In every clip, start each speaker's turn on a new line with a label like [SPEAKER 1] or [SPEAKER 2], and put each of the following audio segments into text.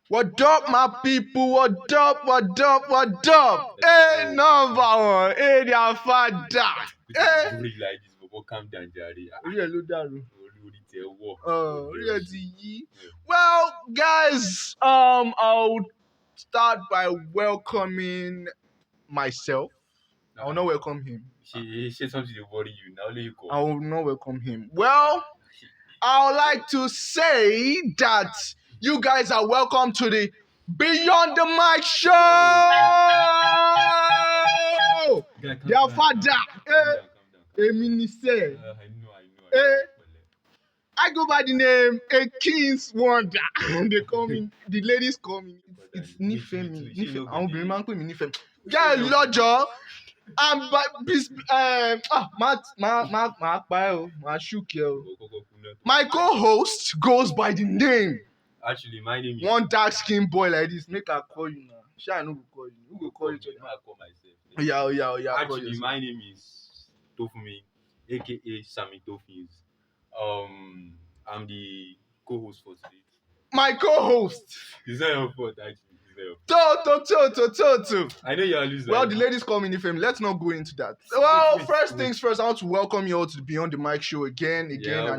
[SPEAKER 1] What up, my people? What up? What up? What up? Hey, number one. Hey, their father. Hey.
[SPEAKER 2] Like this, but calm down, Jerry.
[SPEAKER 1] Well, guys, I'll start by welcoming myself. I will not welcome him.
[SPEAKER 2] She said something to worry you. Now let you go.
[SPEAKER 1] I will not welcome him. Well, I would like to say that you guys are welcome to the Beyond the Mic show. Their father. Eminise.
[SPEAKER 2] I know.
[SPEAKER 1] I go by the name A King's Wonder. They call me, the ladies call me. It's Nifemi. Nifemi. I won't be remembering me Nifemi. Yeah, Lodger. My co-host goes by the name.
[SPEAKER 2] Actually, my name is
[SPEAKER 1] One dark skinned boy like this. Make her call you now. Sure, I know who call you. Who will call each other?
[SPEAKER 2] I call myself.
[SPEAKER 1] Yeah.
[SPEAKER 2] Actually, my name is Tofumi, aka Sammy Tofis. I'm the co-host for today.
[SPEAKER 1] My co-host.
[SPEAKER 2] It's not your fault, actually.
[SPEAKER 1] To.
[SPEAKER 2] I know you're losing.
[SPEAKER 1] Well, the ladies call me Nifem. Let's not go into that. Well, first things first, I want to welcome you all to the Beyond the Mic show again.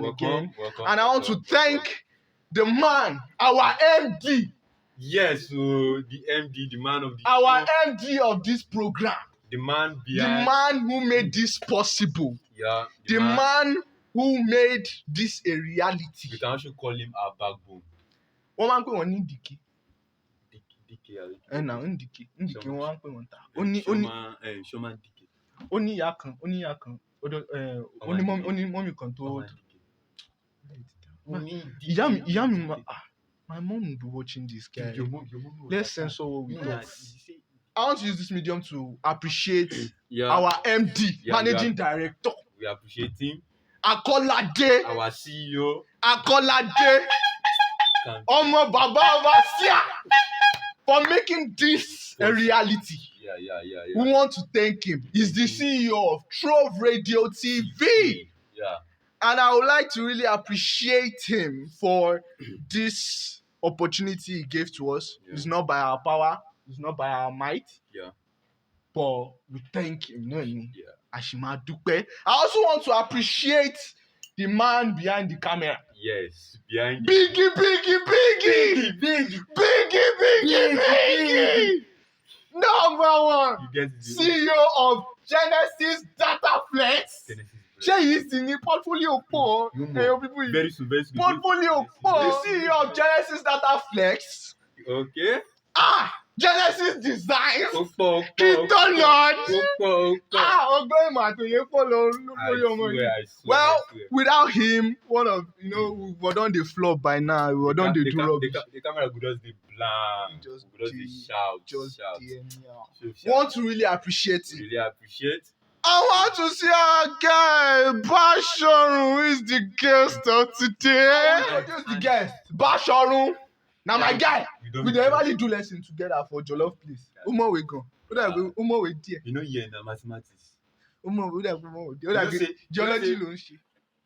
[SPEAKER 2] Welcome,
[SPEAKER 1] and I want to thank the man, our MD.
[SPEAKER 2] Yes, so the MD, the man of the
[SPEAKER 1] our
[SPEAKER 2] show,
[SPEAKER 1] MD of this program.
[SPEAKER 2] the man
[SPEAKER 1] The
[SPEAKER 2] behind.
[SPEAKER 1] man who made this possible.
[SPEAKER 2] Yeah.
[SPEAKER 1] The man who made this a reality.
[SPEAKER 2] You can also call him our backbone.
[SPEAKER 1] Wọ́n máa ń pè wọ́n ní Ndìkì.
[SPEAKER 2] Dike.
[SPEAKER 1] Ndìkì wọ́n máa ń pè wọ́n ta.
[SPEAKER 2] Shoman Dike.
[SPEAKER 1] Ó ní ìyá kan. Ó ní mọ́mì kan tó. Ìyá mi my mom will be watching this guy. Let's censor what we talk. I want to use this medium to appreciate our MD, managing director.
[SPEAKER 2] We appreciate him.
[SPEAKER 1] Akolade.
[SPEAKER 2] Our CEO.
[SPEAKER 1] Akolade. Ọmọ Baba Overseer. For making this a reality.
[SPEAKER 2] Yeah.
[SPEAKER 1] We want to thank him. He's the CEO of Trove Radio TV.
[SPEAKER 2] Yeah.
[SPEAKER 1] And I would like to really appreciate him for this opportunity he gave to us.
[SPEAKER 2] Yeah.
[SPEAKER 1] It's not by our power, it's not by our might.
[SPEAKER 2] Yeah.
[SPEAKER 1] But we thank him.
[SPEAKER 2] Yeah.
[SPEAKER 1] Ashimadupe. I also want to appreciate the man behind the camera.
[SPEAKER 2] Yes, behind
[SPEAKER 1] Biggie. Number one.
[SPEAKER 2] You get it.
[SPEAKER 1] CEO of Genesis Data Flex. Ṣé yìí sì ní portfolio pọ̀?
[SPEAKER 2] Very soon.
[SPEAKER 1] Portfolio pọ̀. CEO of Genesis Data Flex.
[SPEAKER 2] Okay.
[SPEAKER 1] Genesis Design.
[SPEAKER 2] Crypto
[SPEAKER 1] Lord.
[SPEAKER 2] Ọgbọ́n
[SPEAKER 1] ìmọ̀ àtòyé pọ̀ lórí ọmọ yìí.
[SPEAKER 2] I swear.
[SPEAKER 1] Well, without him, we were done the flop by now. We were done the do rubbish.
[SPEAKER 2] The camera could just be blank.
[SPEAKER 1] Just
[SPEAKER 2] shout.
[SPEAKER 1] Want to really appreciate it.
[SPEAKER 2] Really appreciate.
[SPEAKER 1] I want to see our guy, Bashorun, who is the guest of today. Who's the guest? Bashorun. Now my guy, we never do lesson together for Jollof Place. Umo we go. Umo we there.
[SPEAKER 2] You know here na mathematics.
[SPEAKER 1] Geology ló ń ṣe.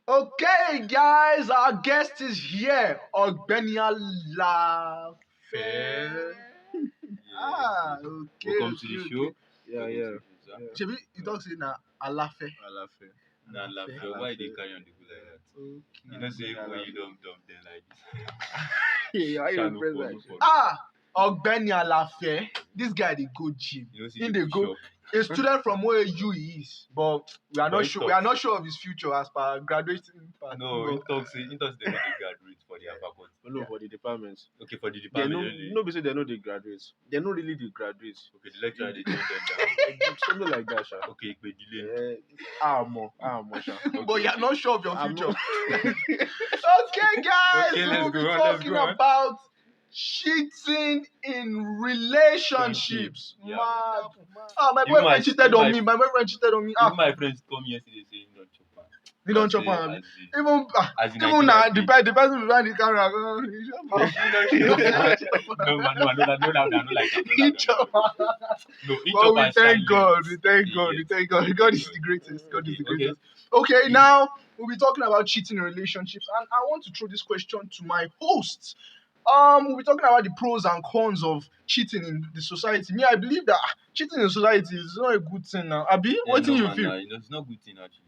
[SPEAKER 1] Okay, guys, our guest is here. Ọ̀gbẹ́ni Aláfẹ́. Okay.
[SPEAKER 2] Welcome to the show.
[SPEAKER 1] Yeah. Shebi, you talk say na Aláfẹ́.
[SPEAKER 2] Na Aláfẹ́. Why they carry on the good like that?
[SPEAKER 1] Okay.
[SPEAKER 2] You know say when you don't dump them like this.
[SPEAKER 1] Ọ̀gbẹ́ni Aláfẹ́. This guy dey go gym. He dey go. A student from OAU he is, but we are not sure. We are not sure of his future as per graduating.
[SPEAKER 2] No, he talks they know they graduate for their faculty.
[SPEAKER 3] No, for the departments.
[SPEAKER 2] Okay, for the department.
[SPEAKER 3] No, because they know they graduate. They're not really the graduates.
[SPEAKER 2] Okay, the lecturer they turn them down.
[SPEAKER 3] Something like that, Sha.
[SPEAKER 2] Okay, it may delay.
[SPEAKER 3] More, Sha. Okay.
[SPEAKER 1] But you're not sure of your future. Okay, guys, we'll be talking about cheating in relationships.
[SPEAKER 2] Yeah.
[SPEAKER 1] My boyfriend cheated on me.
[SPEAKER 2] Even my friends come yesterday saying don't chop her.
[SPEAKER 1] You don't chop her. Even now, the person behind the camera.
[SPEAKER 2] No, I don't like that.
[SPEAKER 1] But we thank God. God is the greatest. Okay, now we'll be talking about cheating in relationships, and I want to throw this question to my host. We're talking about the pros and cons of cheating in the society. Me, I believe that cheating in society is not a good thing now. Abi, what do
[SPEAKER 2] No,
[SPEAKER 1] you
[SPEAKER 2] man,
[SPEAKER 1] feel?
[SPEAKER 2] it's not good thing actually.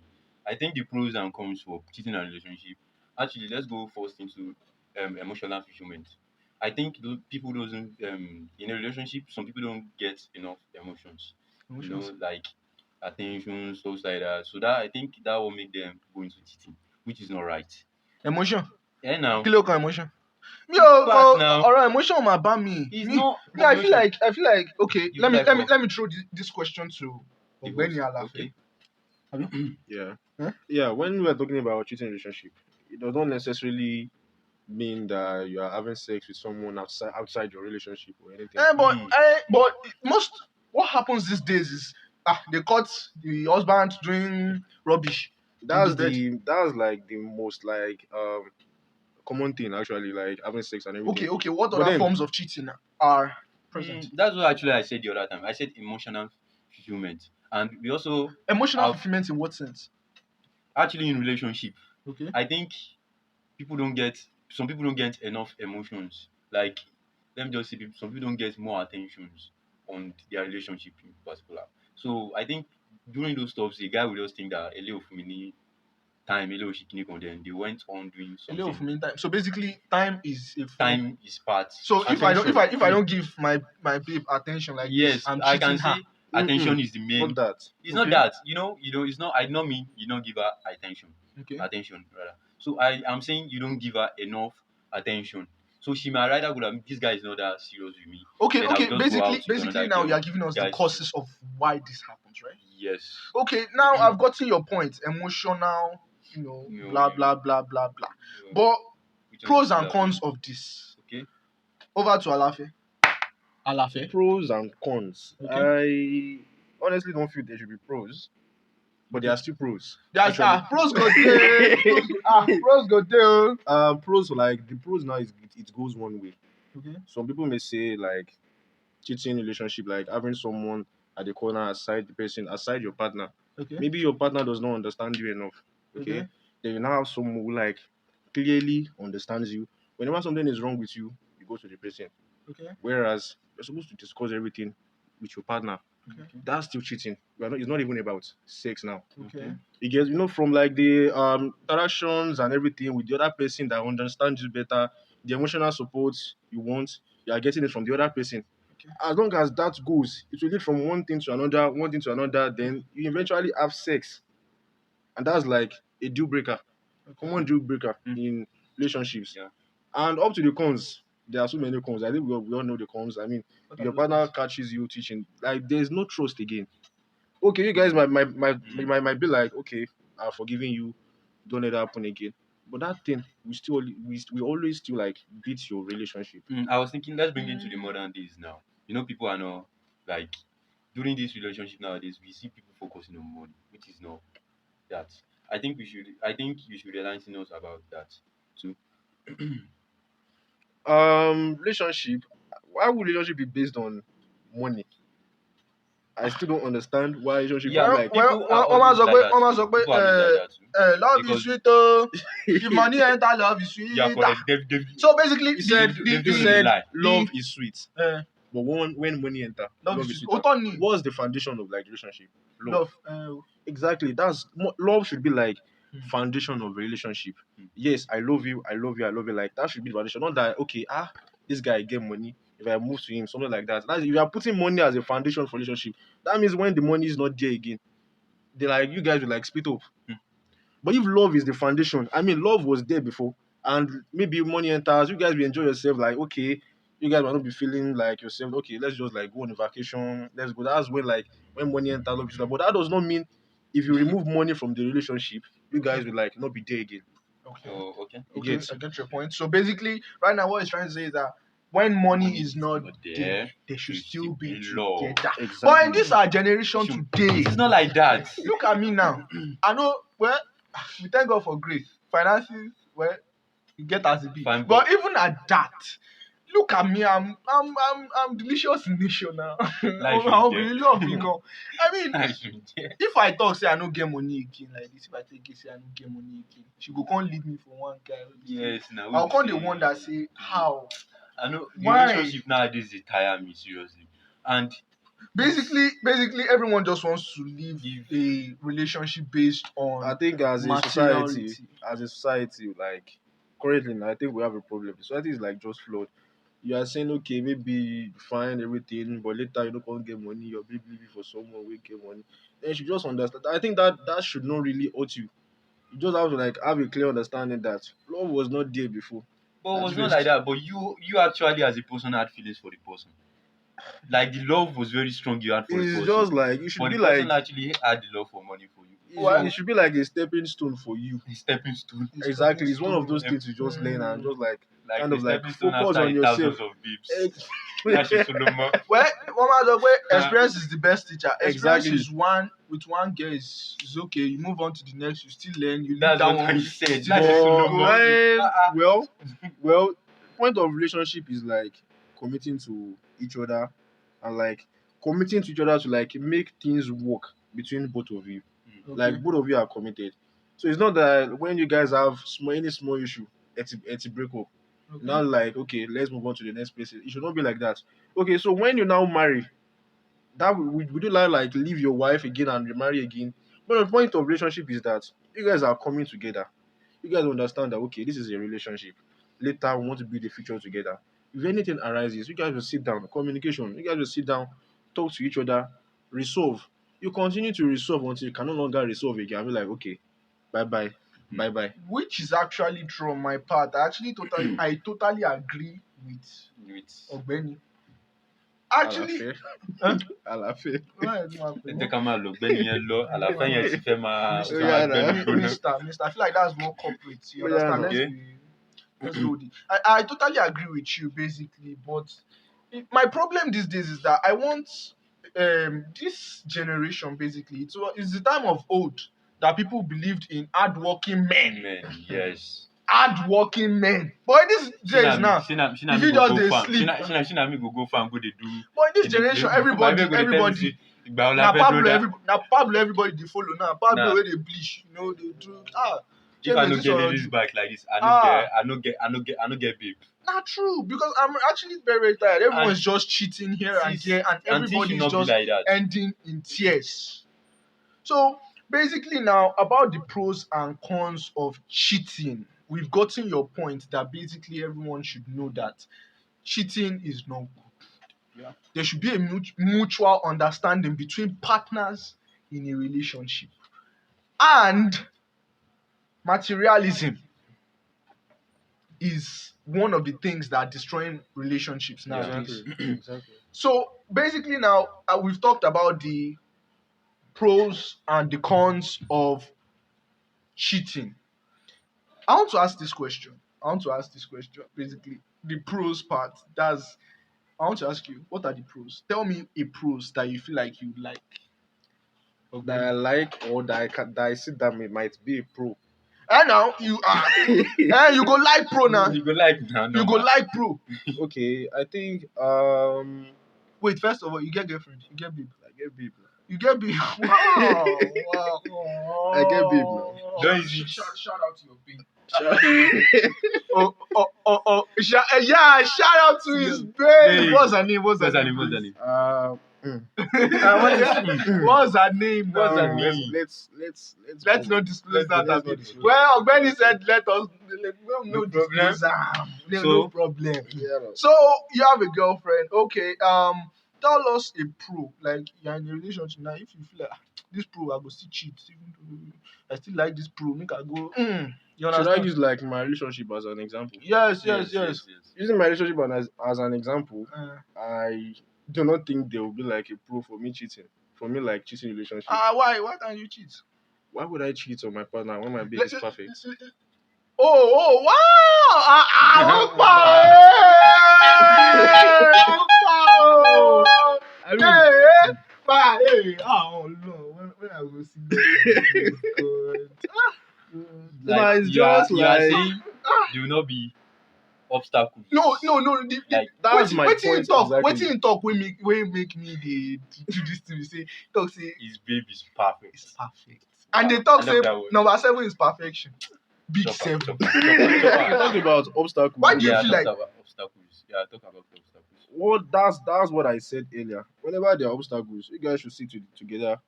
[SPEAKER 2] I think the pros and cons for cheating in a relationship. Actually, let's go first into emotional fulfillment. I think people doesn't in a relationship. Some people don't get enough emotions.
[SPEAKER 1] Emotions.
[SPEAKER 2] Like attention, stuff like that. So that I think that will make them go into cheating, which is not right.
[SPEAKER 1] Emotion.
[SPEAKER 2] And now,
[SPEAKER 1] Kilo kan emotion. Me
[SPEAKER 2] it's part now.
[SPEAKER 1] ọ̀rọ̀ emotion ma bá mi.
[SPEAKER 2] It's
[SPEAKER 1] Me,
[SPEAKER 2] not
[SPEAKER 1] me, I feel
[SPEAKER 2] emotion.
[SPEAKER 1] like okay.
[SPEAKER 2] You
[SPEAKER 1] Let
[SPEAKER 2] feel
[SPEAKER 1] me
[SPEAKER 2] like
[SPEAKER 1] let me
[SPEAKER 2] what?
[SPEAKER 1] let me throw this question to
[SPEAKER 2] The
[SPEAKER 1] Ogbeni
[SPEAKER 2] host.
[SPEAKER 1] Alafe.
[SPEAKER 2] Okay.
[SPEAKER 3] Yeah.
[SPEAKER 1] Huh?
[SPEAKER 3] Yeah, when we're talking about cheating relationship, it does not necessarily mean that you are having sex with someone outside your relationship or anything.
[SPEAKER 1] But most what happens these days is they caught the husband doing rubbish in the bed.
[SPEAKER 3] That's like the most like common thing actually, like having sex and everything.
[SPEAKER 1] Okay. What
[SPEAKER 3] But
[SPEAKER 1] other
[SPEAKER 3] then
[SPEAKER 1] forms of cheating are present?
[SPEAKER 2] That's what actually I said the other time. I said emotional fulfillment, and we also
[SPEAKER 1] Emotional
[SPEAKER 2] have
[SPEAKER 1] fulfillment in what sense?
[SPEAKER 2] actually in relationship.
[SPEAKER 1] Okay.
[SPEAKER 2] I think some people don't get enough emotions. Like let me just say some people don't get more attentions on their relationship in particular. So I think during those stuffs, the guy will just think that a little family time, a little shikini, and then they went on doing
[SPEAKER 1] A little
[SPEAKER 2] something.
[SPEAKER 1] fulfillment time. So basically, time is a form.
[SPEAKER 2] Time is part.
[SPEAKER 1] So if I
[SPEAKER 3] attention.
[SPEAKER 1] don't give my babe attention like this,
[SPEAKER 2] Yes,
[SPEAKER 1] I'm
[SPEAKER 2] I
[SPEAKER 1] cheating
[SPEAKER 2] can
[SPEAKER 1] her.
[SPEAKER 2] say attention is the main.
[SPEAKER 3] Not that.
[SPEAKER 2] It's
[SPEAKER 1] Okay.
[SPEAKER 2] not that it's not. I don't mean you don't give her attention.
[SPEAKER 1] Okay.
[SPEAKER 2] Attention rather. So I am saying you don't give her enough attention. So she might rather go like this guy is not that serious with me.
[SPEAKER 1] Okay.
[SPEAKER 2] Then I will just go out with
[SPEAKER 1] Basically,
[SPEAKER 2] another
[SPEAKER 1] now you
[SPEAKER 2] girl.
[SPEAKER 1] are giving us the
[SPEAKER 2] Guys,
[SPEAKER 1] causes of why this happens, right?
[SPEAKER 2] yes.
[SPEAKER 1] Okay. Now I've gotten your point. Emotional, blah
[SPEAKER 2] You-
[SPEAKER 1] blah blah blah blah.
[SPEAKER 2] you-
[SPEAKER 1] But
[SPEAKER 2] which one
[SPEAKER 1] pros
[SPEAKER 2] is
[SPEAKER 1] and
[SPEAKER 2] that?
[SPEAKER 1] cons of this.
[SPEAKER 2] Okay.
[SPEAKER 1] Over to Alafe. Alafe.
[SPEAKER 3] Pros and cons.
[SPEAKER 1] Okay.
[SPEAKER 3] I honestly don't feel there should be pros, but there are still pros.
[SPEAKER 1] There's
[SPEAKER 3] Actually.
[SPEAKER 1] pros go there. Pros go there.
[SPEAKER 3] Pros like the pros now is it goes one way.
[SPEAKER 1] Okay.
[SPEAKER 3] Some people may say like cheating relationship, like having someone at the corner aside your partner.
[SPEAKER 1] Okay.
[SPEAKER 3] Maybe your partner does not understand you enough. Okay.
[SPEAKER 1] Okay.
[SPEAKER 3] Then you now have someone who like clearly understands you. Whenever something is wrong with you, you go to the person.
[SPEAKER 1] Okay.
[SPEAKER 3] Whereas you're supposed to discuss everything with your partner.
[SPEAKER 1] Okay.
[SPEAKER 3] That's still cheating. It's not even about sex now.
[SPEAKER 1] Okay.
[SPEAKER 3] It gets from like the interactions and everything with the other person that understands you better, the emotional support you want, you are getting it from the other person.
[SPEAKER 1] Okay.
[SPEAKER 3] As long as that goes, it will lead from one thing to another, then you eventually have sex. And that's like a deal breaker. Common deal breaker in relationships.
[SPEAKER 2] Yeah.
[SPEAKER 3] And up to the cons, there are so many cons. I think we all know the cons. I mean,
[SPEAKER 1] What
[SPEAKER 3] if
[SPEAKER 1] are
[SPEAKER 3] your
[SPEAKER 1] those
[SPEAKER 3] partner
[SPEAKER 1] cons?
[SPEAKER 3] catches you teaching, like there's no trust again. Okay, you guys might be like, okay, I've forgiven you, don't let that happen again. But that thing, we always still like beat your relationship.
[SPEAKER 2] I was thinking let's bring it to the modern days now. People are not like during this relationship nowadays. We see people focusing on money, which is not that. I think you should enlighten us about that too.
[SPEAKER 3] Relationship. Why would relationship be based on money? I still don't understand why relationship
[SPEAKER 2] Yeah,
[SPEAKER 3] be like.
[SPEAKER 2] people are always like that.
[SPEAKER 1] Wọ́n máa sọ pé
[SPEAKER 2] People are always like that too.
[SPEAKER 1] love is
[SPEAKER 2] Because-
[SPEAKER 1] sweet o. If money enter, love is sweet.
[SPEAKER 2] Yeah, correct. They've
[SPEAKER 1] So basically,
[SPEAKER 3] He said,
[SPEAKER 2] they
[SPEAKER 3] he said
[SPEAKER 2] lie.
[SPEAKER 3] love is sweet,
[SPEAKER 1] uh,
[SPEAKER 3] but when money enter,
[SPEAKER 1] love
[SPEAKER 3] is
[SPEAKER 1] is
[SPEAKER 3] sweet.
[SPEAKER 1] sweet. Òótọ́ ni.
[SPEAKER 3] What's the foundation of like relationship? Love.
[SPEAKER 1] Love.
[SPEAKER 3] Exactly. Love should be like
[SPEAKER 1] Hmm.
[SPEAKER 3] foundation of relationship. Yes, I love you, I love you, I love you. Like that should be the foundation. Not that okay, this guy get money. If I move to him, something like that. If you are putting money as a foundation for relationship, that means when the money is not there again, you guys will like split up. But if love is the foundation, I mean, love was there before, and maybe money enters, you guys will enjoy yourself. Like, okay, you guys might not be feeling like yourself. Okay, let's just like go on a vacation. Let's go. That's when money enters, love is there. But that does not mean if you remove money from the relationship, you guys will like not be there again.
[SPEAKER 1] Okay.
[SPEAKER 2] Oh, okay.
[SPEAKER 1] Okay,
[SPEAKER 3] Get.
[SPEAKER 1] I get your point. So basically, right now, what he's trying to say is that when money is not there, they should still be
[SPEAKER 2] love.
[SPEAKER 1] together.
[SPEAKER 3] Exactly.
[SPEAKER 1] But in this our generation today,
[SPEAKER 2] It's not like that.
[SPEAKER 1] look at me now. I know, well, we thank God for grace. Finances, well, you get as it be.
[SPEAKER 2] Fine,
[SPEAKER 1] But even at that, look at me, I'm delicious in nation now.
[SPEAKER 2] Life
[SPEAKER 1] I'll
[SPEAKER 2] is
[SPEAKER 1] be
[SPEAKER 2] there.
[SPEAKER 1] love you go. I mean,
[SPEAKER 2] I should, yeah.
[SPEAKER 1] if I talk say I no get money again like this, if I take it say I no get money again, she go come leave me for one guy.
[SPEAKER 2] Yes, now
[SPEAKER 1] I'll
[SPEAKER 2] we
[SPEAKER 1] come the
[SPEAKER 2] say-
[SPEAKER 1] one that say how.
[SPEAKER 2] I know the
[SPEAKER 1] Why?
[SPEAKER 2] relationship nowadays they tire me seriously, and
[SPEAKER 1] Basically, everyone just wants to live
[SPEAKER 2] Live.
[SPEAKER 1] a relationship based on
[SPEAKER 3] I think as a
[SPEAKER 1] materiality.
[SPEAKER 3] society, like currently, I think we have a problem. Society is like just flawed. You are saying okay, maybe you find everything, but later you don't come get money. You're believing for someone who get money. Then you should just understand. I think that should not really hurt you. You just have to like have a clear understanding that love was not there before.
[SPEAKER 2] but it was not
[SPEAKER 1] First.
[SPEAKER 2] like that. But you actually as a person had feelings for the person. Like the love was very strong you had for the
[SPEAKER 3] It's
[SPEAKER 2] person.
[SPEAKER 3] just like you should
[SPEAKER 2] But
[SPEAKER 3] be
[SPEAKER 2] the person
[SPEAKER 3] like
[SPEAKER 2] actually had the love for money for you.
[SPEAKER 1] Why?
[SPEAKER 3] it should be like a stepping stone for you.
[SPEAKER 2] A stepping stone.
[SPEAKER 3] Exactly, it's one of those
[SPEAKER 2] stone.
[SPEAKER 3] things you just learn and just like
[SPEAKER 2] Like
[SPEAKER 3] kind
[SPEAKER 2] a
[SPEAKER 3] of like
[SPEAKER 2] stepping stone
[SPEAKER 3] focus
[SPEAKER 2] after
[SPEAKER 3] on
[SPEAKER 2] a
[SPEAKER 3] yourself.
[SPEAKER 2] thousands of babes. That's just Solomon.
[SPEAKER 1] Well, Mama Dogbe, experience is the best teacher. Experience
[SPEAKER 3] Exactly.
[SPEAKER 1] is one with one girl is okay. You move on to the next, you still learn. You leave
[SPEAKER 2] That's
[SPEAKER 1] that
[SPEAKER 2] what
[SPEAKER 1] one.
[SPEAKER 2] I said.
[SPEAKER 1] still
[SPEAKER 2] That's
[SPEAKER 1] learn.
[SPEAKER 2] just
[SPEAKER 3] But,
[SPEAKER 2] Solomon.
[SPEAKER 3] well, point of relationship is like committing to each other and like committing to each other to like make things work between both of you.
[SPEAKER 1] Okay.
[SPEAKER 3] Like both of you are committed. So it's not that when you guys have any small issue, it's a break up.
[SPEAKER 1] Okay.
[SPEAKER 3] Now like okay, let's move on to the next place. It should not be like that. Okay, so when you now marry, that would you like leave your wife again and remarry again? But the point of relationship is that you guys are coming together. You guys understand that okay, this is a relationship. Later we want to build a future together. If anything arises, you guys will sit down, communication, you guys will sit down, talk to each other, resolve. You continue to resolve until you can no longer resolve again. I'll be like, okay, bye bye. Bye bye.
[SPEAKER 1] Which is actually true on my part. I totally agree with
[SPEAKER 2] With
[SPEAKER 1] Ogbeni. Actually,
[SPEAKER 3] Àlàáfíà.
[SPEAKER 1] why is my
[SPEAKER 2] ẹ jẹ́ ká máa lọ ọ̀gbẹ́ni yẹn lọ àlàáfíà yẹn ti fẹ́ máa
[SPEAKER 1] Mr.
[SPEAKER 3] Yeah,
[SPEAKER 2] gbẹ́nu gbóná.
[SPEAKER 1] Mr. I feel like that's more corporate. You
[SPEAKER 3] Yeah,
[SPEAKER 1] understand?
[SPEAKER 3] no.
[SPEAKER 1] Let's go with it. I totally agree with you, basically. But my problem these days is that I want this generation, basically, it's the time of old that people believed in hardworking men.
[SPEAKER 2] Men, yes.
[SPEAKER 1] Hardworking men. But in this days now, if you just dey sleep.
[SPEAKER 2] Shina me go farm go dey do.
[SPEAKER 1] But in this generation, everybody, now Pablo, everybody they follow now. Pablo
[SPEAKER 2] Nah.
[SPEAKER 1] where they bleach, you know, they do.
[SPEAKER 2] If I no
[SPEAKER 1] this
[SPEAKER 2] get
[SPEAKER 1] one
[SPEAKER 2] ladies
[SPEAKER 1] do.
[SPEAKER 2] back like this, I no get babe.
[SPEAKER 1] Not true, because I'm actually very, very tired. Everyone's just cheating here and there, and
[SPEAKER 2] And things should
[SPEAKER 1] everybody's
[SPEAKER 2] not be
[SPEAKER 1] just
[SPEAKER 2] like that.
[SPEAKER 1] ending in tears. So basically, now about the pros and cons of cheating, we've gotten your point that basically everyone should know that cheating is not good.
[SPEAKER 2] Yeah.
[SPEAKER 1] There should be a mutual understanding between partners in a relationship. And materialism is one of the things that are destroying relationships nowadays.
[SPEAKER 3] Exactly.
[SPEAKER 1] So basically, now we've talked about the pros and the cons of cheating. I want to ask this question. Basically, the pros part. I want to ask you, what are the pros? Tell me a pros that you feel like you like.
[SPEAKER 3] That I like or that I see that might be a pro.
[SPEAKER 1] And now you are. You go like pro now.
[SPEAKER 2] You go like now.
[SPEAKER 1] You go like pro.
[SPEAKER 3] Okay, I think
[SPEAKER 1] Wait, first of all, you get girlfriend. You get babe.
[SPEAKER 3] I get babe.
[SPEAKER 1] You get babe. Wow.
[SPEAKER 3] I get babe now.
[SPEAKER 2] Don't easy.
[SPEAKER 1] Shout out to your babe. Shout out to his babe.
[SPEAKER 2] Babe.
[SPEAKER 1] What's her name?
[SPEAKER 2] What's her name?
[SPEAKER 1] please?
[SPEAKER 2] What's her name?
[SPEAKER 1] What's her name?
[SPEAKER 2] What's her
[SPEAKER 1] now?
[SPEAKER 2] name?
[SPEAKER 1] Let's not disclose that.
[SPEAKER 3] let's not disclose
[SPEAKER 1] Well, Ogbeni said, no
[SPEAKER 2] problem.
[SPEAKER 1] disclose am. No
[SPEAKER 2] So-
[SPEAKER 1] problem.
[SPEAKER 3] Yeah, no.
[SPEAKER 1] So you have a girlfriend, okay? Tell us a pro. Like you're in a relationship now. If you feel like this pro, I go still cheat. Even though I still like this pro, make I go. You
[SPEAKER 3] Should I
[SPEAKER 1] understand?
[SPEAKER 3] use like my relationship as an example?
[SPEAKER 1] Yes.
[SPEAKER 3] Using my relationship as an example,
[SPEAKER 1] Uh,
[SPEAKER 3] I do not think there will be like a pro for me cheating. For me, like cheating relationship.
[SPEAKER 1] why? Why can't you cheat?
[SPEAKER 3] Why would I cheat on my partner when my babe is perfect?
[SPEAKER 1] Oh, wow!
[SPEAKER 3] I mean,
[SPEAKER 1] Oh no! When I go see you, God.
[SPEAKER 3] Nah, it's
[SPEAKER 2] you are
[SPEAKER 3] just like-
[SPEAKER 2] saying you will not be obstacles.
[SPEAKER 1] No.
[SPEAKER 2] Like
[SPEAKER 3] That's my
[SPEAKER 1] Wetin you
[SPEAKER 3] point
[SPEAKER 1] talk?
[SPEAKER 3] exactly.
[SPEAKER 1] Wetin you talk? Wey make me dey do this thing? Say talk say
[SPEAKER 2] his babe is perfect.
[SPEAKER 1] it's perfect, and they talk
[SPEAKER 2] I
[SPEAKER 1] say
[SPEAKER 2] love that word.
[SPEAKER 1] number 7 is perfection. Big
[SPEAKER 2] Chopper,
[SPEAKER 1] 7.
[SPEAKER 2] chopper,
[SPEAKER 3] We
[SPEAKER 2] chopper.
[SPEAKER 3] talked about obstacles.
[SPEAKER 1] Why do you
[SPEAKER 2] Yeah,
[SPEAKER 1] feel
[SPEAKER 2] talk
[SPEAKER 1] like
[SPEAKER 2] about obstacles. Yeah, talk about obstacles.
[SPEAKER 3] Well, that's what I said earlier. Whenever there are obstacles, you guys should sit together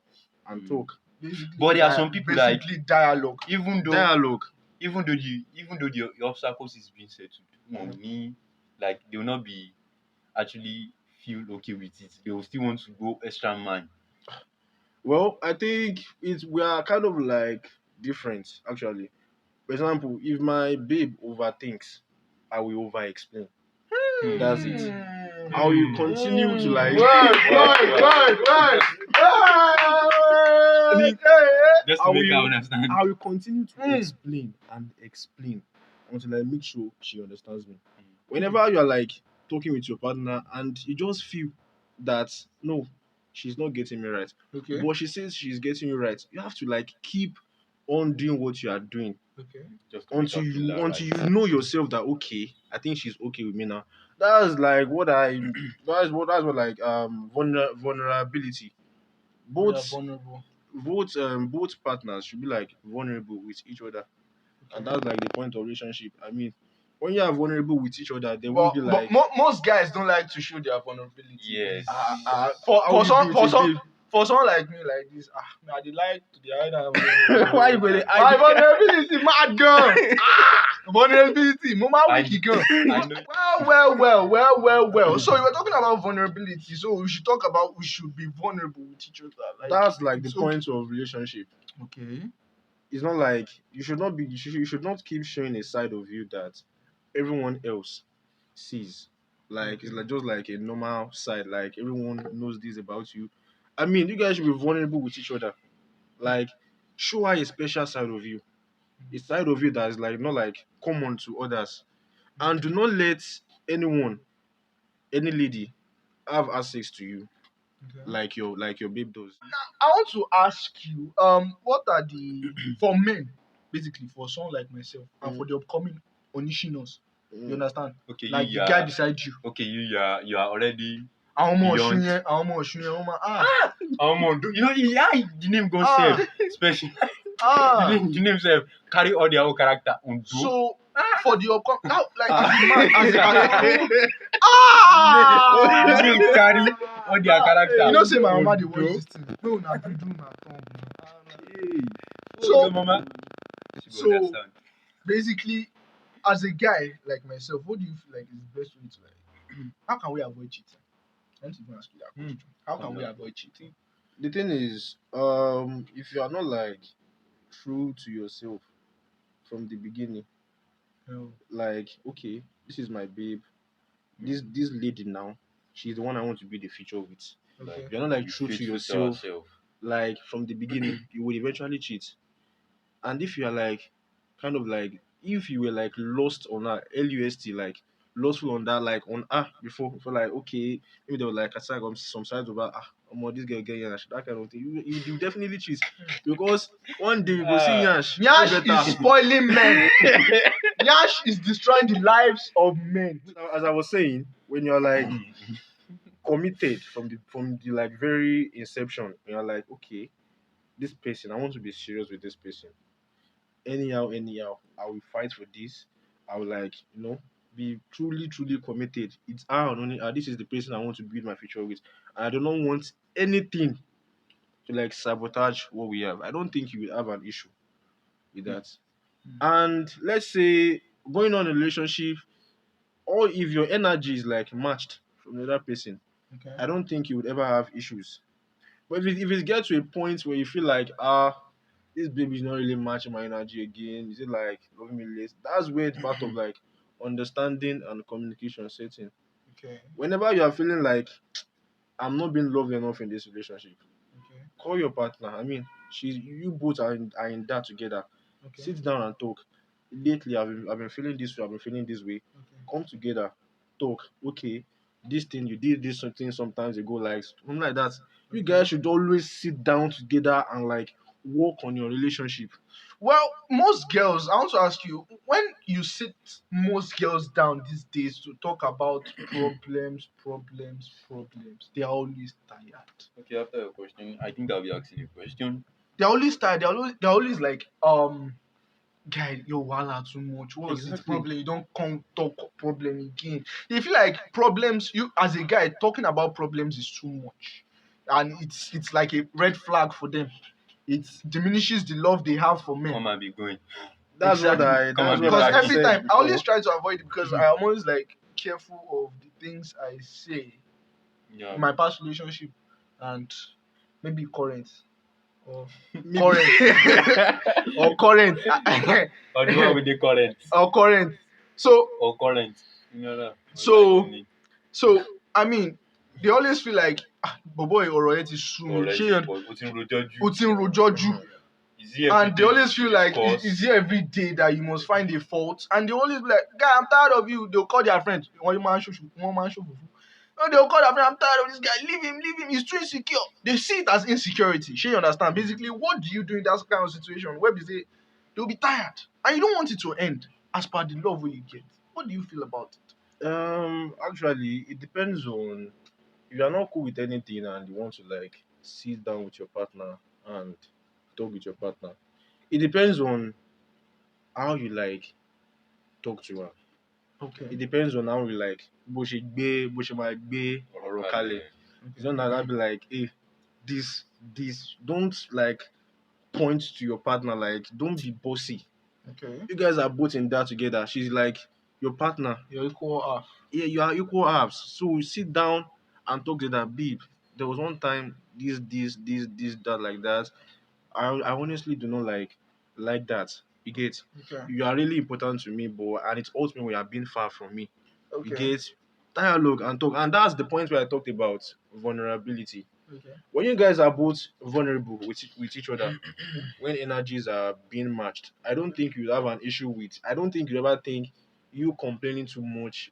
[SPEAKER 3] and talk.
[SPEAKER 1] basically
[SPEAKER 2] But there are some people like
[SPEAKER 1] basically dialogue?
[SPEAKER 2] even though
[SPEAKER 3] Dialogue.
[SPEAKER 2] the obstacles is being settled, for me, like they will not be actually feel okay with it. They will still want to go extra mile.
[SPEAKER 3] Well, I think we are kind of like different actually. For example, if my babe overthinks, I will over explain. That's it. I will continue to like
[SPEAKER 1] Word.
[SPEAKER 2] Just
[SPEAKER 3] I
[SPEAKER 2] to make her
[SPEAKER 3] will
[SPEAKER 2] understand.
[SPEAKER 3] I will continue to explain and explain until I make sure she understands me. Whenever you are like talking with your partner and you just feel that no, she's not getting me right,
[SPEAKER 1] Okay.
[SPEAKER 3] but she says she's getting you right, you have to like keep on doing what you are doing
[SPEAKER 1] Okay.
[SPEAKER 2] Just to make her feel that
[SPEAKER 3] until
[SPEAKER 2] right.
[SPEAKER 3] you know yourself that okay, I think she's okay with me now. That's like what I that's what like vulnerability. Both
[SPEAKER 1] Vulnerable.
[SPEAKER 3] both partners should be like vulnerable with each other, and that's like the point of relationship. I mean, when you are vulnerable with each other, there won't be like
[SPEAKER 1] Most guys don't like to show their vulnerability.
[SPEAKER 2] Yes.
[SPEAKER 1] For
[SPEAKER 3] how
[SPEAKER 1] some
[SPEAKER 3] you
[SPEAKER 1] for
[SPEAKER 3] build
[SPEAKER 1] some for someone like me like this, I dey like to dey hide am.
[SPEAKER 3] Why you gonna
[SPEAKER 1] My
[SPEAKER 3] hide?
[SPEAKER 1] vulnerability mad gan. Vulnerability, mo ma
[SPEAKER 2] I-
[SPEAKER 1] weak gan.
[SPEAKER 2] I know.
[SPEAKER 1] Well. So you were talking about vulnerability. So we should be vulnerable with each other.
[SPEAKER 3] That's like the
[SPEAKER 1] it's
[SPEAKER 3] point of relationship.
[SPEAKER 1] Okay.
[SPEAKER 3] It's not like you should not keep showing a side of you that everyone else sees. Like it's like just like a normal side. Like everyone knows this about you. I mean, you guys should be vulnerable with each other. Like show her a special side of you, a side of you that is like not like common to others, and do not let anyone, any lady, have access to you
[SPEAKER 1] Okay.
[SPEAKER 3] like your babe does.
[SPEAKER 1] I want to ask you, what are the for men, basically for someone like myself, and for the upcoming Onishinos, you understand?
[SPEAKER 2] Okay,
[SPEAKER 1] Like
[SPEAKER 2] you
[SPEAKER 1] the guy
[SPEAKER 2] are
[SPEAKER 1] beside you.
[SPEAKER 2] okay, you are already
[SPEAKER 1] Àwọn ọmọ
[SPEAKER 2] beyond.
[SPEAKER 1] Ọ̀ṣun yẹn, wọ́n máa
[SPEAKER 2] You know, yeah, the name gone
[SPEAKER 1] Ah.
[SPEAKER 2] self, special.
[SPEAKER 1] ah.
[SPEAKER 2] The name self carry all their own character on do.
[SPEAKER 1] So for the upcoming, now like if the man as
[SPEAKER 2] The name carry all their character.
[SPEAKER 1] you know say my mama
[SPEAKER 2] on
[SPEAKER 1] dey watch
[SPEAKER 2] do.
[SPEAKER 1] this thing. No, na breed una tongue.
[SPEAKER 2] So, your mama, she go
[SPEAKER 1] So-
[SPEAKER 2] understand.
[SPEAKER 1] Basically, as a guy like myself, what do you feel like is the best way to like? How can we avoid cheating? I want to even ask you that question. How can we avoid cheating?
[SPEAKER 3] The thing is, if you are not like true to yourself from the beginning, like okay, this is my babe, this lady now, she's the one I want to be the future with.
[SPEAKER 1] Okay.
[SPEAKER 3] If you're not like
[SPEAKER 2] Be
[SPEAKER 3] true to
[SPEAKER 2] faithful
[SPEAKER 3] yourself,
[SPEAKER 2] herself.
[SPEAKER 3] like from the beginning, you will eventually cheat. And if you are like kind of like if you were like lost on that LUST, like lostful on that, like on before like okay, maybe there was like attack on some sides about this girl get yash, that kind of thing. You definitely cheat because one day you go see yash.
[SPEAKER 1] Nyash is spoiling men. Nyash is destroying the lives of men.
[SPEAKER 3] As I was saying, when you're like committed from the like very inception, you're like okay, this person, I want to be serious with this person. Anyhow, I will fight for this. I will like, be truly committed. It's and only this is the person I want to build my future with. And I do not want anything to like sabotage what we have. I don't think you will have an issue with that. And let's say going on a relationship, or if your energy is like matched from the other person,
[SPEAKER 1] Okay.
[SPEAKER 3] I don't think you would ever have issues. But if it gets to a point where you feel like this baby is not really matching my energy again, is it like loving me less? That's where it's part of like understanding and communication setting.
[SPEAKER 1] Okay.
[SPEAKER 3] Whenever you are feeling like I'm not being loved enough in this relationship,
[SPEAKER 1] Okay.
[SPEAKER 3] call your partner. I mean, you both are in that together.
[SPEAKER 1] Okay.
[SPEAKER 3] Sit down and talk. Lately, I've been feeling this way. I've been feeling this way.
[SPEAKER 1] Okay.
[SPEAKER 3] Come together, talk. Okay, this thing you did this something sometimes ago, like something like that. You guys should always sit down together and like work on your relationship.
[SPEAKER 1] Well, most girls, I want to ask you, when you sit most girls down these days to talk about problems, they are always tired.
[SPEAKER 2] Okay, after your question, I think I'll be asking a question.
[SPEAKER 1] They're always tired. They're always like, guy, your wala too much. What's the
[SPEAKER 2] Exactly.
[SPEAKER 1] problem? You don't come talk problem again. They feel like problems, you as a guy talking about problems is too much. And it's like a red flag for them. It diminishes the love they have for men.
[SPEAKER 2] Come and be going.
[SPEAKER 3] That's
[SPEAKER 1] Exactly.
[SPEAKER 2] Come
[SPEAKER 3] that's
[SPEAKER 2] on,
[SPEAKER 3] what
[SPEAKER 1] Because
[SPEAKER 3] I
[SPEAKER 2] Because
[SPEAKER 1] every
[SPEAKER 3] said
[SPEAKER 1] time I
[SPEAKER 3] before.
[SPEAKER 1] always try to avoid it because I am always like careful of the things I say
[SPEAKER 2] Yeah.
[SPEAKER 1] in my past relationship and maybe current or
[SPEAKER 3] Maybe-
[SPEAKER 1] current or current
[SPEAKER 2] Or the one with the current.
[SPEAKER 1] or current. So
[SPEAKER 2] Or current. No.
[SPEAKER 1] So- so I mean they always feel like boy already ti sú mi
[SPEAKER 2] Already,
[SPEAKER 1] ṣé
[SPEAKER 2] but putting rojoju.
[SPEAKER 1] o ti ń rojọ́ jù.
[SPEAKER 2] Is he every
[SPEAKER 1] And they
[SPEAKER 2] day
[SPEAKER 1] always
[SPEAKER 2] to
[SPEAKER 1] feel like
[SPEAKER 2] discuss?
[SPEAKER 1] it's here every day that you must find a fault. And they always be like, guy, I'm tired of you. They'll call their friends. One man show fufu. And they'll call their friend, I'm tired of this guy. Leave him. He's too insecure. They see it as insecurity. She understand. Basically, what do you do in that kind of situation where they say they'll be tired and you don't want it to end as per the love you get? What do you feel about it?
[SPEAKER 3] Actually, it depends on if you are not cool with anything and you want to like sit down with your partner and talk with your partner. It depends on how you like talk to her. It
[SPEAKER 1] Okay.
[SPEAKER 3] depends on how you like bó ṣe máa gbé ọ̀rọ̀ kalẹ̀. It's not that I'll be like, hey, this don't like point to your partner, like don't be bossy.
[SPEAKER 1] Okay.
[SPEAKER 3] You guys are both in that together. She's like your partner.
[SPEAKER 1] You're equal half.
[SPEAKER 3] Yeah, you are equal halves. So we sit down and talk to that babe. There was one time this, that, like that. I honestly do not like that. You get,
[SPEAKER 1] Okay.
[SPEAKER 3] you are really important to me, but and it hurts me when you are being far from me. You
[SPEAKER 1] Okay.
[SPEAKER 3] get, dialogue and talk, and that's the point where I talked about vulnerability.
[SPEAKER 1] Okay.
[SPEAKER 3] When you guys are both vulnerable with each other, when energies are being matched, I don't think you have an issue with. I don't think you ever think you complaining too much.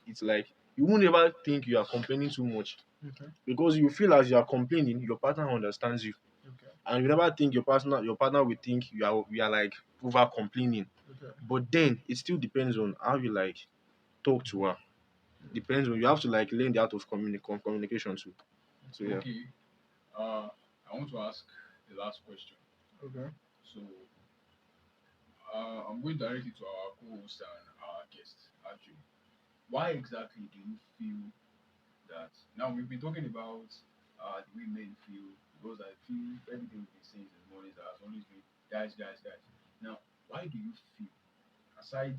[SPEAKER 3] It's like you won't ever think you are complaining too much
[SPEAKER 1] Okay.
[SPEAKER 3] because you feel as you are complaining, your partner understands you,
[SPEAKER 1] Okay.
[SPEAKER 3] and you never think your partner will think you are like over complaining.
[SPEAKER 1] Okay.
[SPEAKER 3] But then it still depends on how you like talk to her. Depends on you have to like learn the art of communication too. So yeah.
[SPEAKER 4] Okay. I want to ask the last question.
[SPEAKER 1] Okay.
[SPEAKER 4] So, I'm going directly to our co-host and our guest, actually. Why exactly do you feel that? Now, we've been talking about the way men feel, because I feel everything we've been saying this morning has always been guys. Now, why do you feel, aside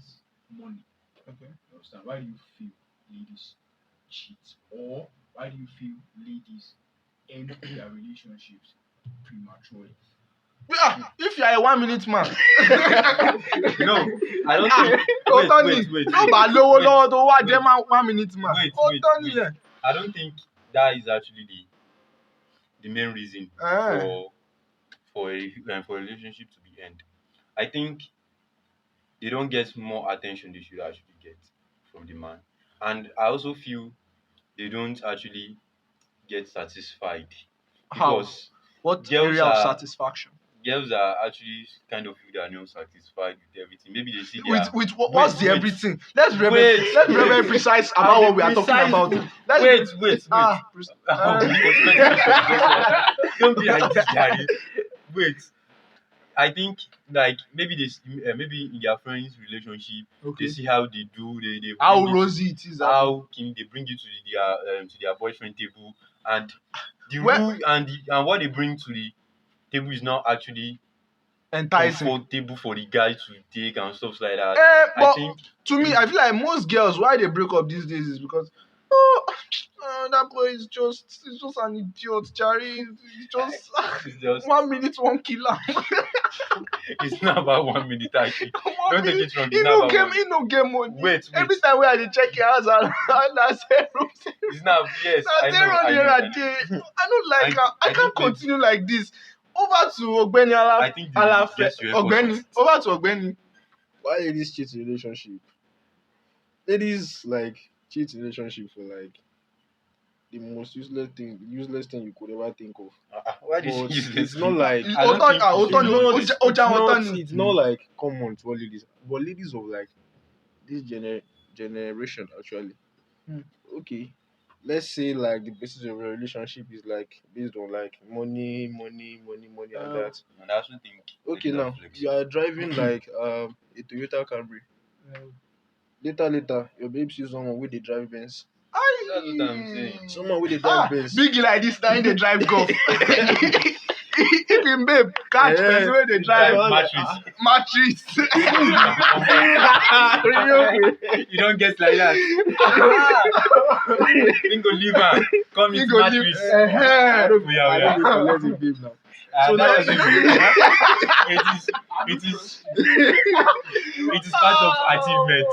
[SPEAKER 4] money,
[SPEAKER 1] Okay.
[SPEAKER 4] you understand, why do you feel ladies cheat? Or why do you feel ladies end their relationships prematurely?
[SPEAKER 1] Yeah, if you are a 1 minute man.
[SPEAKER 2] No, I don't think.
[SPEAKER 1] Ó tán ni.
[SPEAKER 2] Wait.
[SPEAKER 1] Tó bá lówó
[SPEAKER 2] Wait,
[SPEAKER 1] lọ́wọ́ tó wá
[SPEAKER 2] wait.
[SPEAKER 1] jẹ́ 1 minute man. Ó tán
[SPEAKER 2] Wait.
[SPEAKER 1] nìyẹn.
[SPEAKER 2] I don't think that is actually the main reason for a relationship to be end. I think they don't get more attention they should actually get from the man, and I also feel they don't actually get satisfied
[SPEAKER 1] How?
[SPEAKER 2] because
[SPEAKER 1] What
[SPEAKER 2] girls
[SPEAKER 1] area of
[SPEAKER 2] are-
[SPEAKER 1] satisfaction?
[SPEAKER 2] girls are actually kind of feel they are not satisfied with everything. Maybe they see their
[SPEAKER 1] With what's the
[SPEAKER 2] wait.
[SPEAKER 1] everything? Let's be
[SPEAKER 2] Wait.
[SPEAKER 1] very precise about what we are talking about. Let's
[SPEAKER 2] Wait.
[SPEAKER 1] uh,
[SPEAKER 2] Don't be like this, Gary. Wait. I think like maybe maybe in their friends' relationship,
[SPEAKER 1] Okay.
[SPEAKER 2] they see how they do. They
[SPEAKER 1] How
[SPEAKER 2] bring it-
[SPEAKER 1] rosy it is.
[SPEAKER 2] how can they bring you to their boyfriend table, and the
[SPEAKER 1] Well-
[SPEAKER 2] rule and what they bring to the table is not actually
[SPEAKER 1] enticing.
[SPEAKER 2] comfortable for the guy to take and stuff like that. I
[SPEAKER 1] But
[SPEAKER 2] think
[SPEAKER 1] to me, I feel like most girls, why they break up these days is because that boy is just an idiot, Charlie. He's just
[SPEAKER 2] it's just
[SPEAKER 1] 1 minute, 1 killer.
[SPEAKER 2] it's not about 1 minute actually. Don't take it wrong.
[SPEAKER 1] He
[SPEAKER 2] It's not
[SPEAKER 1] no
[SPEAKER 2] about
[SPEAKER 1] game,
[SPEAKER 2] 1
[SPEAKER 1] he no game money.
[SPEAKER 2] Wait.
[SPEAKER 1] Every time where I dey check your house, I say,
[SPEAKER 2] It's not. Yes, I know.
[SPEAKER 1] I don't like. I can't continue like this. Over to Ogbeni
[SPEAKER 2] I think the
[SPEAKER 1] Alafe.
[SPEAKER 2] guest you
[SPEAKER 1] Ogbeni. Over to Ogbeni.
[SPEAKER 3] Why ladies cheat in relationship? Ladies like cheat in relationship for like the most useless thing you could ever think of.
[SPEAKER 2] Why did
[SPEAKER 3] But
[SPEAKER 2] you use
[SPEAKER 3] it's
[SPEAKER 2] this?
[SPEAKER 3] not like
[SPEAKER 2] I don't think you
[SPEAKER 3] it's not,
[SPEAKER 1] Otani.
[SPEAKER 3] it's not like common to all ladies, but ladies of like this generation actually.
[SPEAKER 1] Hmm.
[SPEAKER 3] Okay, let's say like the basis of a relationship is like based on like money, and that.
[SPEAKER 2] And I also think
[SPEAKER 3] Okay,
[SPEAKER 2] ladies are
[SPEAKER 3] now you
[SPEAKER 2] flexible.
[SPEAKER 3] are driving like a Toyota Camry. Later, your babe sees someone with the drive Benz.
[SPEAKER 2] That's what I'm saying.
[SPEAKER 3] Someone with the drive Benz.
[SPEAKER 1] Biggie like this, now in the drive golf. If him babe catch
[SPEAKER 3] Eh,
[SPEAKER 1] person wey dey drive
[SPEAKER 2] Mattress.
[SPEAKER 1] mattress.
[SPEAKER 2] You don't get like that. Think go leave her. Come
[SPEAKER 1] He
[SPEAKER 2] into
[SPEAKER 1] go leave.
[SPEAKER 2] mattress.
[SPEAKER 3] I
[SPEAKER 1] Eh-heh.
[SPEAKER 3] don't
[SPEAKER 2] Yeah,
[SPEAKER 3] I
[SPEAKER 2] yeah.
[SPEAKER 3] don't need to let it babe now.
[SPEAKER 2] So
[SPEAKER 3] So
[SPEAKER 2] that
[SPEAKER 3] now-
[SPEAKER 2] was it is part of achievement.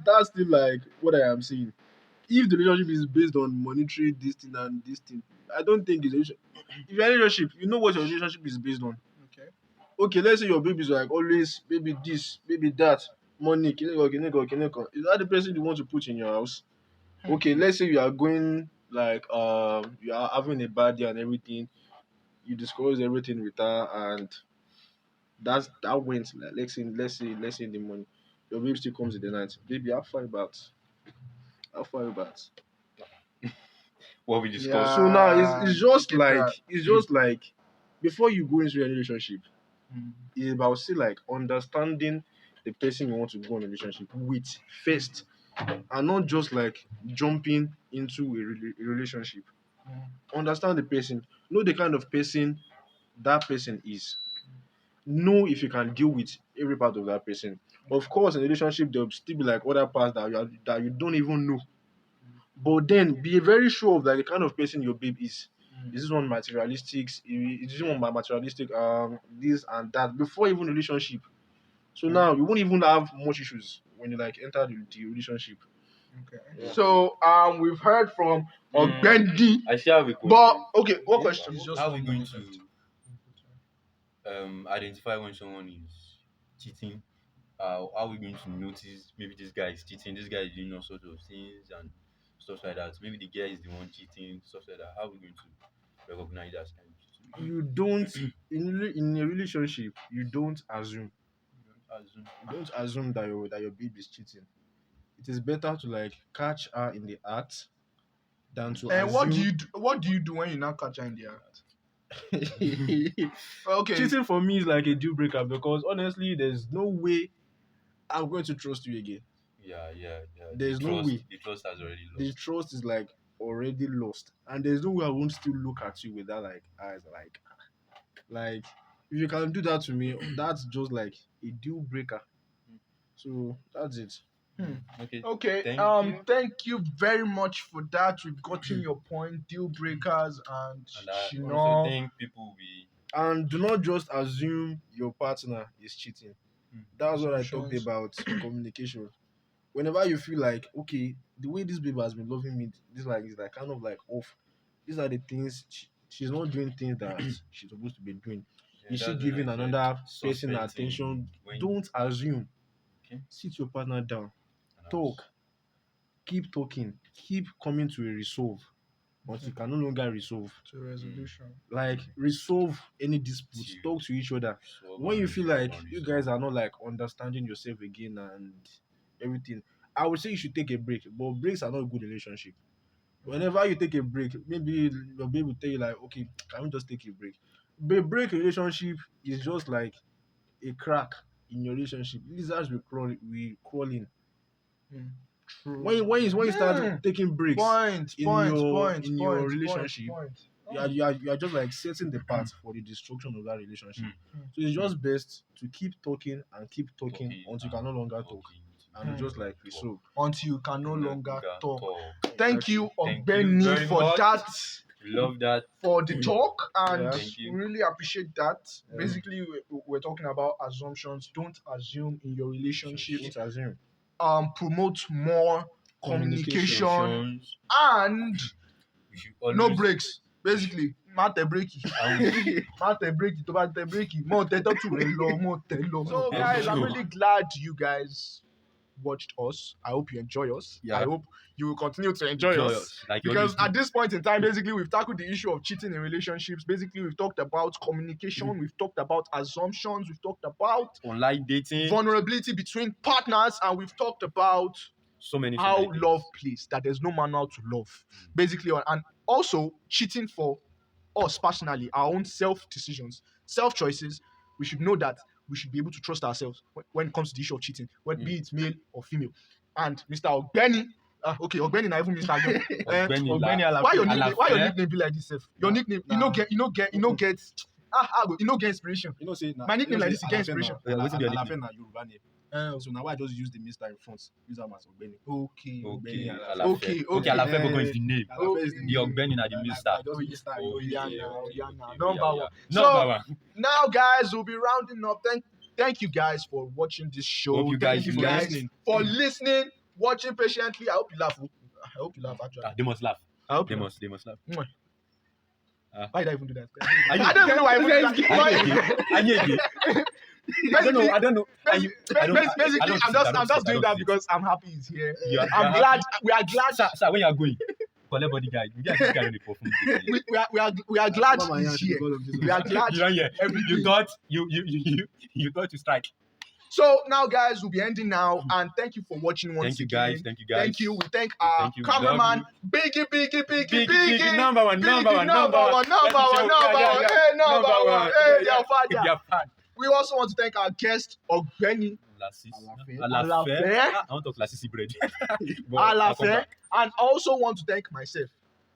[SPEAKER 3] That's still like what I am saying. If the relationship is based on monetary this thing and this thing, I don't think it's a relationship. If you're in a relationship, you know what your relationship is based on.
[SPEAKER 1] Okay.
[SPEAKER 3] Okay, let's say your baby is like always baby this, baby that, money, kineko. Is that the person you want to put in your house? Okay, let's say you are going like you are having a bad day and everything, you discuss everything with her and that went like let's say in the morning. Your baby still comes in the night. Baby, how far about? How far about?
[SPEAKER 2] What we discussed.
[SPEAKER 1] Yeah.
[SPEAKER 3] So now it's just
[SPEAKER 1] get
[SPEAKER 3] like
[SPEAKER 1] that.
[SPEAKER 3] it's just like before you go into a relationship,
[SPEAKER 1] Mm.
[SPEAKER 3] it's about still like understanding the person you want to go on a relationship with first, and not just like jumping into a relationship. Understand the person, know the kind of person that person is, know if you can deal with every part of that person. Of course, in a relationship there will still be like other parts that you don't even know. But then be very sure of like the kind of person your babe is. Is this one materialistic? Is this one materialistic? This and that before even relationship. So now you won't even have much issues when you like enter the relationship.
[SPEAKER 1] Okay.
[SPEAKER 3] Yeah.
[SPEAKER 1] So we've heard from
[SPEAKER 2] Mm.
[SPEAKER 1] Ogbendi.
[SPEAKER 2] I still have a question.
[SPEAKER 1] But okay, what question?
[SPEAKER 2] How are we going to identify when someone is cheating? How are we going to notice maybe this guy is cheating, this guy is doing all sorts of things and stuff like that? Maybe the guy is the one cheating, stuff like that. How are we going to recognize that kind of situation?
[SPEAKER 3] You don't in a relationship. You don't assume.
[SPEAKER 2] Assume.
[SPEAKER 3] You don't assume that your babe is cheating. It is better to like catch her in the act than to
[SPEAKER 1] And
[SPEAKER 3] assume.
[SPEAKER 1] what do you do when you now catch her in the act? Okay.
[SPEAKER 3] Cheating for me is like a deal breaker because honestly, there's no way I'm going to trust you again.
[SPEAKER 2] Yeah.
[SPEAKER 3] There's
[SPEAKER 2] the
[SPEAKER 3] no
[SPEAKER 2] trust,
[SPEAKER 3] way.
[SPEAKER 2] The trust has already lost.
[SPEAKER 3] The trust is like already lost, and there's no way I won't still look at you with that like eyes like if you can do that to me, that's just like a deal breaker. So that's it.
[SPEAKER 2] Okay.
[SPEAKER 1] Okay. Thank you very much for that. We've gotten your point. Deal breakers and
[SPEAKER 2] And I
[SPEAKER 1] you
[SPEAKER 2] also
[SPEAKER 1] know.
[SPEAKER 2] think people will be
[SPEAKER 3] And do not just assume your partner is cheating. That's what I talked
[SPEAKER 1] Assumptions.
[SPEAKER 3] about communication. Whenever you feel like, okay, the way this baby has been loving me, this like is like kind of like off. These are the things she's not doing things that she's supposed to be doing. Is she
[SPEAKER 2] that's
[SPEAKER 3] giving
[SPEAKER 2] when I
[SPEAKER 3] another
[SPEAKER 2] said
[SPEAKER 3] person
[SPEAKER 2] suspecting
[SPEAKER 3] attention?
[SPEAKER 2] when-
[SPEAKER 3] Don't assume.
[SPEAKER 2] Okay.
[SPEAKER 3] Sit your partner down.
[SPEAKER 2] and I was-
[SPEAKER 3] Talk. Keep talking. Keep coming to a resolve. Until you can no longer resolve.
[SPEAKER 1] To resolution.
[SPEAKER 3] Like resolve any disputes.
[SPEAKER 2] Till
[SPEAKER 3] Talk to each other.
[SPEAKER 2] solve
[SPEAKER 3] When
[SPEAKER 2] and
[SPEAKER 3] you feel
[SPEAKER 2] resolve
[SPEAKER 3] like
[SPEAKER 2] and
[SPEAKER 3] you
[SPEAKER 2] resolve.
[SPEAKER 3] guys are not like understanding yourself again and everything, I would say you should take a break. But breaks are not a good relationship. Whenever you take a break, maybe your babe will tell you like, okay, can we just take a break? But break relationship is just like a crack in your relationship. Lizards will crawl in.
[SPEAKER 1] True.
[SPEAKER 3] When you start taking breaks
[SPEAKER 1] Point.
[SPEAKER 3] in your relationship,
[SPEAKER 1] Point.
[SPEAKER 3] you are just like setting the path for the destruction of that relationship. So it's just best to keep talking and keep talking until you can no longer talk. And you just like resolve.
[SPEAKER 1] Until you can no
[SPEAKER 2] No
[SPEAKER 1] longer talk.
[SPEAKER 2] talk.
[SPEAKER 1] Thank you,
[SPEAKER 2] Thank you
[SPEAKER 1] Ogbeni,
[SPEAKER 2] very
[SPEAKER 1] for
[SPEAKER 2] much.
[SPEAKER 1] that.
[SPEAKER 2] We love that.
[SPEAKER 1] For the talk, and
[SPEAKER 3] Yeah.
[SPEAKER 2] Thank you.
[SPEAKER 1] we really appreciate that.
[SPEAKER 3] Yeah.
[SPEAKER 1] Basically, we're talking about assumptions. Don't assume in your relationship.
[SPEAKER 3] Don't assume.
[SPEAKER 1] Promote more communication
[SPEAKER 2] Communications.
[SPEAKER 1] and
[SPEAKER 2] We should
[SPEAKER 1] no
[SPEAKER 2] always
[SPEAKER 1] breaks. Basically, má tẹ bírèkì. Má tẹ bírèkì, tó bá tẹ bírèkì, mọ́ tẹ tọ́tù rẹ lọ, mọ́ tẹ lọ. So guys, I'm really glad you guys watched us. I hope you enjoy us.
[SPEAKER 2] Yeah.
[SPEAKER 1] I hope you will continue to enjoy us.
[SPEAKER 2] Like you
[SPEAKER 1] Because
[SPEAKER 2] always do.
[SPEAKER 1] at this point in time, basically, we've tackled the issue of cheating in relationships. Basically, we've talked about communication, we've talked about assumptions, we've talked about
[SPEAKER 2] online dating,
[SPEAKER 1] vulnerability between partners, and we've talked about
[SPEAKER 2] so many
[SPEAKER 1] how
[SPEAKER 2] things.
[SPEAKER 1] love plays, that there's no manual to love. Basically, and also cheating for us personally, our own self decisions, self choices. We should know that we should be able to trust ourselves when it comes to the issue of cheating, be it male or female. And Mr. Ogbeni, okay, Ogbeni, not even Mr. Again.
[SPEAKER 2] Ogbeni La-
[SPEAKER 1] Why your
[SPEAKER 2] Alafe.
[SPEAKER 1] nickname be like this? Sef? Your nickname, you know get inspiration.
[SPEAKER 3] You know, say
[SPEAKER 1] My nickname like this, you get inspiration.
[SPEAKER 2] Yeah, what's your
[SPEAKER 3] Alafe na Yoruba name. So now I just use the Mr. in front. Use am as Ogbeni.
[SPEAKER 1] Okay.
[SPEAKER 2] Okay,
[SPEAKER 3] Alafe.
[SPEAKER 2] Alafe.
[SPEAKER 1] Okay,
[SPEAKER 2] Okay,
[SPEAKER 1] okay.
[SPEAKER 2] Alafe Gogo is the name.
[SPEAKER 3] Alafe is
[SPEAKER 2] The Ogbeni na the Mr.
[SPEAKER 3] I just use Mr.
[SPEAKER 1] Oh, yeah,
[SPEAKER 2] Okay,
[SPEAKER 1] now,
[SPEAKER 2] okay,
[SPEAKER 1] yeah,
[SPEAKER 2] okay,
[SPEAKER 1] now.
[SPEAKER 2] okay,
[SPEAKER 1] Number
[SPEAKER 2] yeah,
[SPEAKER 1] one.
[SPEAKER 2] yeah.
[SPEAKER 1] So-
[SPEAKER 2] Number one.
[SPEAKER 1] Now, guys, we'll be rounding up. Thank you guys for watching this show.
[SPEAKER 2] Hope you guys
[SPEAKER 1] Thank you
[SPEAKER 2] do
[SPEAKER 1] guys
[SPEAKER 2] listening.
[SPEAKER 1] for listening, watching patiently. I hope you laugh. Actually.
[SPEAKER 2] They must laugh.
[SPEAKER 1] I hope
[SPEAKER 2] They
[SPEAKER 1] you
[SPEAKER 2] must laugh.
[SPEAKER 1] Why did I even do that?
[SPEAKER 2] Are you-
[SPEAKER 1] I don't even know why I even do that.
[SPEAKER 2] I don't know. I don't know.
[SPEAKER 1] Basically,
[SPEAKER 2] I don't
[SPEAKER 1] I'm
[SPEAKER 2] see it.
[SPEAKER 1] just doing
[SPEAKER 2] I
[SPEAKER 1] that
[SPEAKER 2] don't see it.
[SPEAKER 1] because I'm happy he's here.
[SPEAKER 2] You are-
[SPEAKER 1] I'm
[SPEAKER 2] you are
[SPEAKER 1] glad. We are glad.
[SPEAKER 2] Sir, when you are going, collect body guide. You get this guy on the perfume.
[SPEAKER 1] We are glad he's here. We are glad.
[SPEAKER 2] You don't hear. You thought you thought to strike.
[SPEAKER 1] So now, guys, we'll be ending now, and thank you for watching once
[SPEAKER 2] Thank you
[SPEAKER 1] again.
[SPEAKER 2] guys. Thank you guys.
[SPEAKER 1] Thank you. We thank our
[SPEAKER 2] Thank you. We
[SPEAKER 1] cameraman,
[SPEAKER 2] love
[SPEAKER 1] Biggie,
[SPEAKER 2] Biggie, number one.
[SPEAKER 1] Hey, number one. Hey, your father.
[SPEAKER 2] Your fan.
[SPEAKER 1] We also want to thank our guest, Ogbeni
[SPEAKER 3] Alafe.
[SPEAKER 1] Alafe.
[SPEAKER 2] I want to talk Lasisi bread. But I'll come
[SPEAKER 1] Alafe,
[SPEAKER 2] back.
[SPEAKER 1] and also want to thank myself.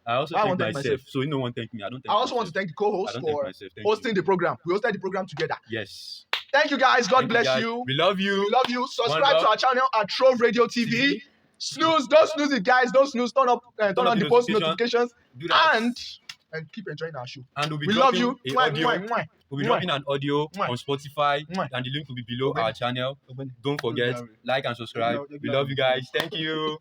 [SPEAKER 2] I also
[SPEAKER 1] I
[SPEAKER 2] thank
[SPEAKER 1] want to thank
[SPEAKER 2] myself.
[SPEAKER 1] myself.
[SPEAKER 2] So you no one thank me. I don't thank
[SPEAKER 1] I also want to
[SPEAKER 2] myself.
[SPEAKER 1] thank the co-host
[SPEAKER 2] I don't thank
[SPEAKER 1] for
[SPEAKER 2] myself. Thank
[SPEAKER 1] hosting
[SPEAKER 2] you.
[SPEAKER 1] the program. We hosted the program together.
[SPEAKER 2] Yes.
[SPEAKER 1] Thank you, guys. God
[SPEAKER 2] Thank
[SPEAKER 1] bless
[SPEAKER 2] guys.
[SPEAKER 1] you.
[SPEAKER 2] We love you.
[SPEAKER 1] We love you. Subscribe
[SPEAKER 2] One
[SPEAKER 1] to our channel at Trove Radio TV. Snooze, don't snooze it, guys. Don't snooze. Turn on the post notifications
[SPEAKER 2] Do that.
[SPEAKER 1] and keep enjoying our show.
[SPEAKER 2] And we'll be
[SPEAKER 1] We love
[SPEAKER 2] dropping
[SPEAKER 1] you.
[SPEAKER 2] a
[SPEAKER 1] Mwah,
[SPEAKER 2] audio.
[SPEAKER 1] mwah, mwah.
[SPEAKER 2] We'll be
[SPEAKER 1] Mwah.
[SPEAKER 2] dropping an audio
[SPEAKER 1] Mwah.
[SPEAKER 2] on Spotify,
[SPEAKER 1] Mwah.
[SPEAKER 2] and the link will be below
[SPEAKER 1] Okay.
[SPEAKER 2] our channel. Don't forget,
[SPEAKER 3] Ogbeni.
[SPEAKER 2] like and subscribe. We love you guys. Thank you.